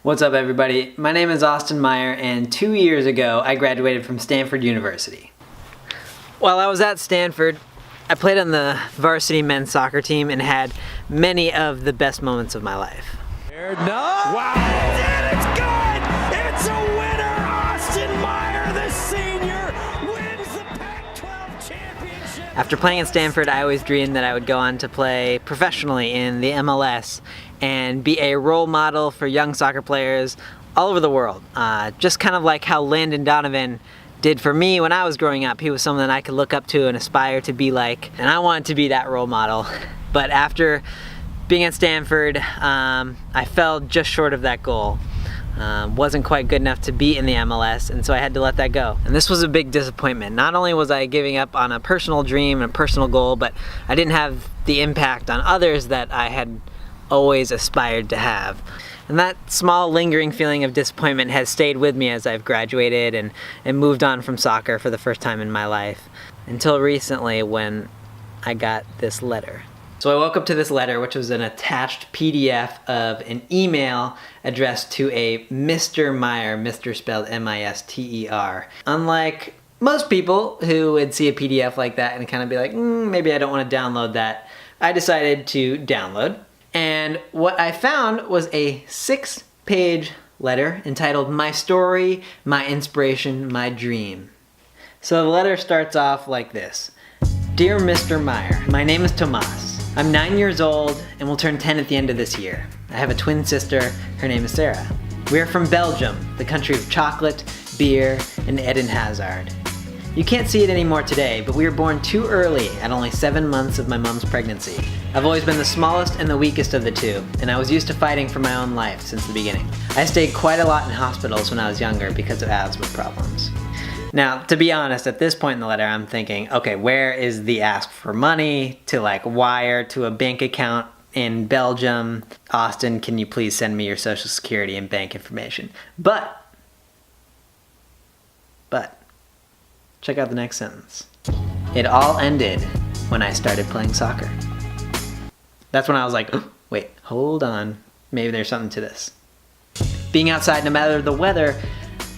What's up, everybody? My name is Austin Meyer, and 2 years ago I graduated from Stanford University. While I was at Stanford, I played on the varsity men's soccer team and had many of the best moments of my life. No! Wow! And it's good! It's a winner! Austin Meyer, the senior, wins the Pac-12 championship! After playing at Stanford, I always dreamed that I would go on to play professionally in the MLS and be a role model for young soccer players all over the world. Just kind of like how Landon Donovan did for me when I was growing up. He was someone that I could look up to and aspire to be like, and I wanted to be that role model. But after being at Stanford, I fell just short of that goal. Wasn't quite good enough to be in the MLS, and so I had to let that go. And this was a big disappointment. Not only was I giving up on a personal dream and a personal goal, but I didn't have the impact on others that I had always aspired to have. And that small lingering feeling of disappointment has stayed with me as I've graduated and moved on from soccer for the first time in my life. Until recently when I got this letter. So I woke up to this letter, which was an attached PDF of an email addressed to a Mr. Meyer, Mr. spelled M-I-S-T-E-R. Unlike most people who would see a PDF like that and kind of be like, maybe I don't want to download that, I decided to download. And what I found was a 6-page letter entitled My Story, My Inspiration, My Dream. So the letter starts off like this. Dear Mr. Meyer, my name is Tomas. I'm 9 years old and will turn 10 at the end of this year. I have a twin sister, her name is Sarah. We are from Belgium, the country of chocolate, beer, and Eden Hazard. You can't see it anymore today, but we were born too early at only 7 months of my mom's pregnancy. I've always been the smallest and the weakest of the two, and I was used to fighting for my own life since the beginning. I stayed quite a lot in hospitals when I was younger because of asthma problems. Now, to be honest, at this point in the letter, I'm thinking, okay, where is the ask for money to wire to a bank account in Belgium? Austin, can you please send me your social security and bank information? But, check out the next sentence. It all ended when I started playing soccer. That's when I was like, oh, wait, hold on. Maybe there's something to this. Being outside no matter the weather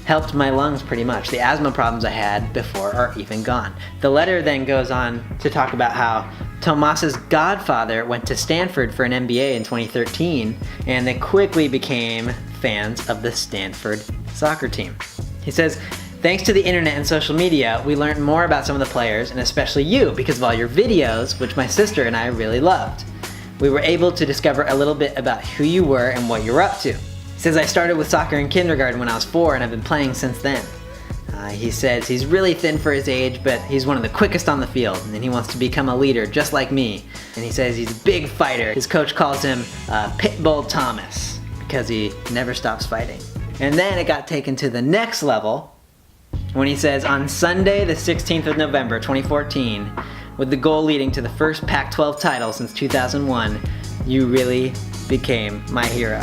helped my lungs pretty much. The asthma problems I had before are even gone. The letter then goes on to talk about how Tomas's godfather went to Stanford for an MBA in 2013, and they quickly became fans of the Stanford soccer team. He says, thanks to the internet and social media, we learned more about some of the players, and especially you, because of all your videos, which my sister and I really loved. We were able to discover a little bit about who you were and what you were up to. He says, I started with soccer in kindergarten when I was 4, and I've been playing since then. He says he's really thin for his age, but he's one of the quickest on the field, and he wants to become a leader just like me. And he says he's a big fighter. His coach calls him Pitbull Thomas, because he never stops fighting. And then it got taken to the next level, when he says, on Sunday the 16th of November 2014, with the goal leading to the first Pac-12 title since 2001, you really became my hero.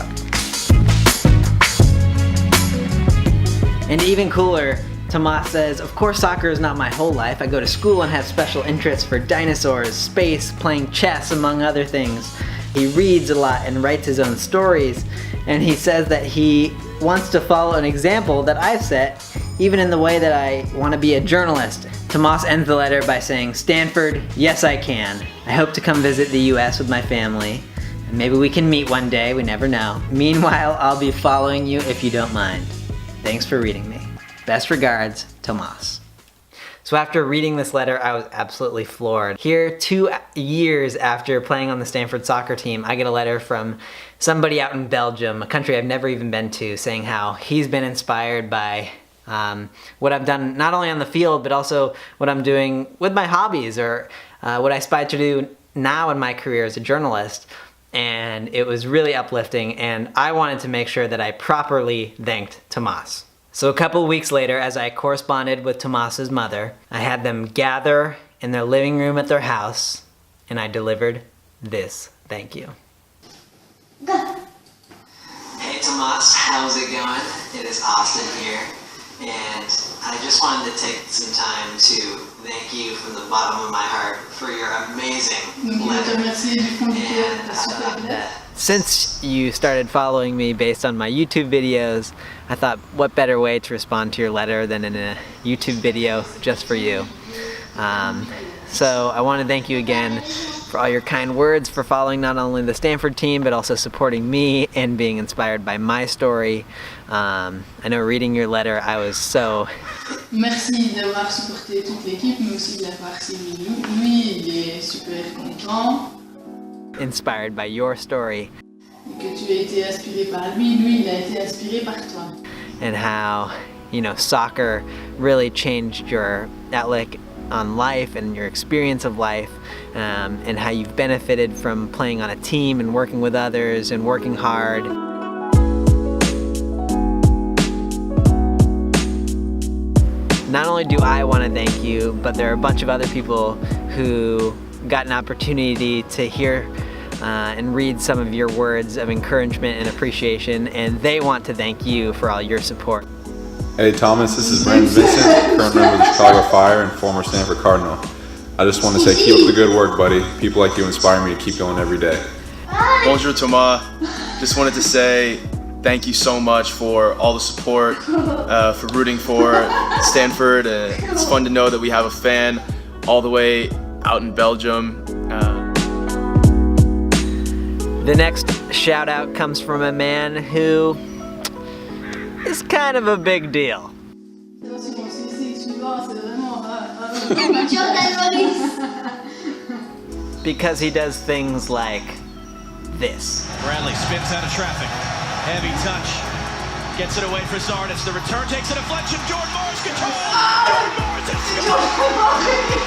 And even cooler, Tomas says, of course soccer is not my whole life. I go to school and have special interests for dinosaurs, space, playing chess, among other things. He reads a lot and writes his own stories, and he says that he wants to follow an example that I've set, even in the way that I want to be a journalist. Tomas ends the letter by saying, Stanford, yes I can. I hope to come visit the US with my family, and maybe we can meet one day, we never know. Meanwhile, I'll be following you if you don't mind. Thanks for reading me. Best regards, Tomas. So after reading this letter, I was absolutely floored. Here, 2 years after playing on the Stanford soccer team, I get a letter from somebody out in Belgium, a country I've never even been to, saying how he's been inspired by what I've done not only on the field, but also what I'm doing with my hobbies, or what I aspire to do now in my career as a journalist. And it was really uplifting, and I wanted to make sure that I properly thanked Tomas. So a couple weeks later, as I corresponded with Tomas's mother, I had them gather in their living room at their house, and I delivered this thank you. Gunn. Hey Tomas, how's it going? It is Austin here, and I just wanted to take some time to thank you from the bottom of my heart for your amazing letter. And that since you started following me based on my YouTube videos, I thought what better way to respond to your letter than in a YouTube video just for you. So I want to thank you again for all your kind words, for following not only the Stanford team, but also supporting me and being inspired by my story. I know reading your letter, I was so... Merci d'avoir supporté toute l'équipe, mais aussi de l'avoir suivi. Lui, il est super content. Inspired by your story. Et que tu as été inspiré par lui, lui, il a été inspiré par toi. And how, you know, soccer really changed your outlook on life and your experience of life, and how you've benefited from playing on a team and working with others and working hard. Not only do I want to thank you, but there are a bunch of other people who got an opportunity to hear and read some of your words of encouragement and appreciation, and they want to thank you for all your support. Hey Thomas, this is Brian Vincent, current member of the Chicago Fire and former Stanford Cardinal. I just want to say keep up the good work, buddy. People like you inspire me to keep going every day. Bonjour Thomas, just wanted to say thank you so much for all the support, for rooting for Stanford. It's fun to know that we have a fan all the way out in Belgium. The next shout out comes from a man who is kind of a big deal. Because he does things like this. Bradley spins out of traffic. Heavy touch. Gets it away for Zardes. The return takes a deflection. Jordan Morris controls. Jordan Morris has scored.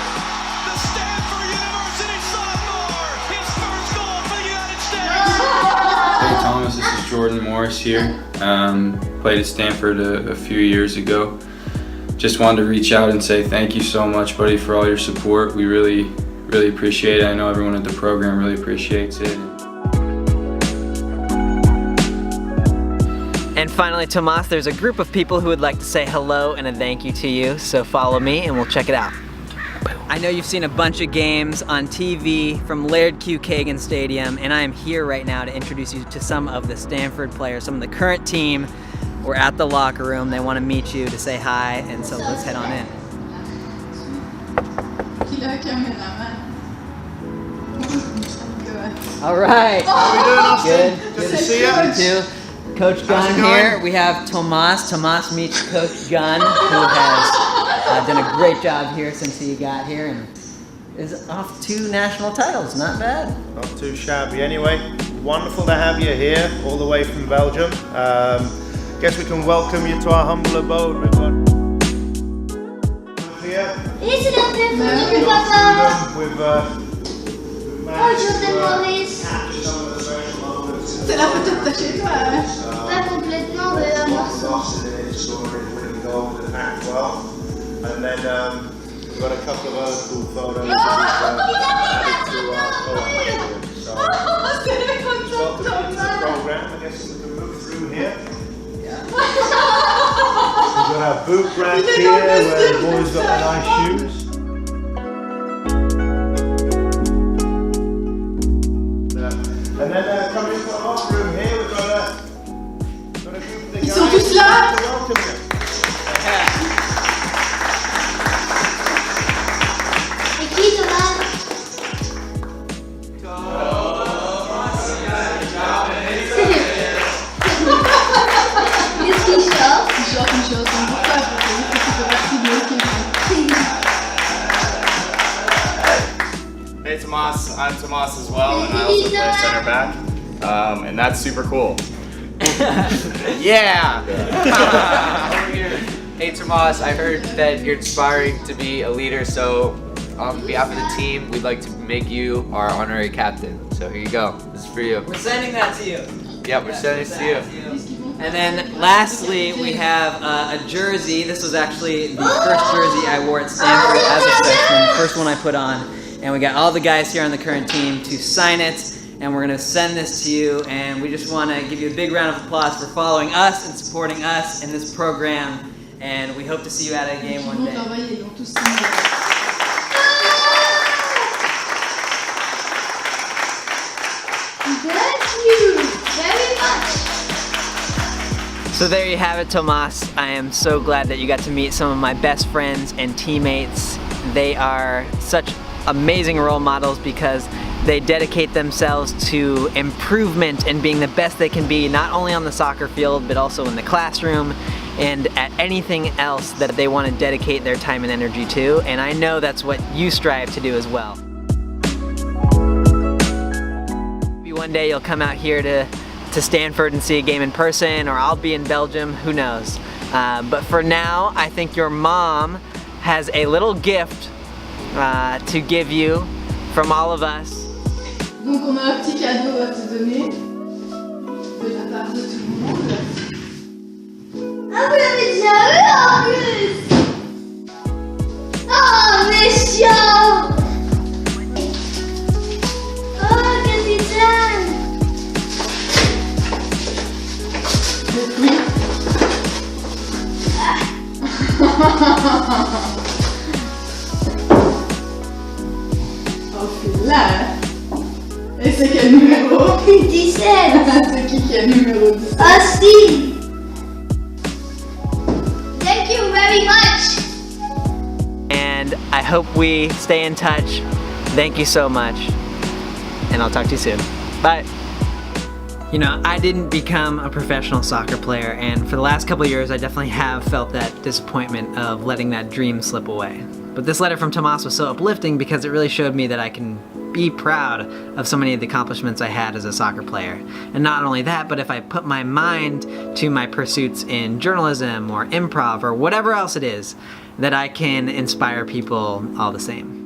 The Stanford University sophomore. His first goal for the United States. Hey Thomas, this is Jordan Morris here. Played at Stanford a few years ago. Just wanted to reach out and say thank you so much, buddy, for all your support. We really appreciate it. I know everyone at the program really appreciates it. And finally, Tomas, there's a group of people who would like to say hello and a thank you to you, so follow me and we'll check it out. I know you've seen a bunch of games on TV from Laird Q. Kagan Stadium, and I am here right now to introduce you to some of the Stanford players, some of the current team. We're at the locker room. They want to meet you to say hi, and so let's head on in. All right. How are we doing, Austin? Good to see you. You too. Coach Gunn here. We have Tomas. Tomas meets Coach Gunn, who has done a great job here since he got here and is off 2 national titles. Not bad. Not too shabby. Anyway, wonderful to have you here, all the way from Belgium. Guess we can welcome you to our humble abode. We've got here. Is it up there for you, Papa? We've Oh, Jordan Morris. C'est la photo de chez toi, hein? Pas complètement, mais un morceau. And then we've got a couple of other cool photos added to our program. So, welcome to the program. I guess we can move through here. We've got our boot rack here where the boys got their nice shoes. And then coming into our locker room here, we've got a group of the guys. Ils sont tous là. To welcome you. Et qui, Thomas? Qu'est-ce qu'il chante? Il chante une chanson pour toi, parce que tu fais partie de l'équipe. Hey Tomas, I'm Tomas as well, and I also play center back, and that's super cool. Yeah! Over here. Hey Tomas, I heard that you're inspiring to be a leader, so on behalf of the team, we'd like to make you our honorary captain. So here you go, this is for you. We're sending that to you. Yeah, we're sending it to you. And then lastly, we have a jersey. This was actually the first jersey I wore at Stanford as a freshman, first one I put on. And we got all the guys here on the current team to sign it. And we're going to send this to you. And we just want to give you a big round of applause for following us and supporting us in this program. And we hope to see you at a game one day. Thank you. So there you have it, Tomas. I am so glad that you got to meet some of my best friends and teammates. They are such amazing role models because they dedicate themselves to improvement and being the best they can be, not only on the soccer field, but also in the classroom and at anything else that they want to dedicate their time and energy to. And I know that's what you strive to do as well. Maybe one day you'll come out here to Stanford and see a game in person, or I'll be in Belgium, who knows. But for now, I think your mom has a little gift to give you from all of us. Donc on a un petit cadeau à te donner de la part de tout le monde. Ah, vous l'avez déjà eu en plus! Oh, méchant! Oh, capitaine! Oui. Oh, c'est là. Et c'est quel numéro? 17! C'est qui est numéro 17? Ah, Steve! Thank you very much! And I hope we stay in touch. Thank you so much. And I'll talk to you soon. Bye. You know, I didn't become a professional soccer player, and for the last couple of years I definitely have felt that disappointment of letting that dream slip away. But this letter from Tomas was so uplifting because it really showed me that I can be proud of so many of the accomplishments I had as a soccer player. And not only that, but if I put my mind to my pursuits in journalism or improv or whatever else it is, that I can inspire people all the same.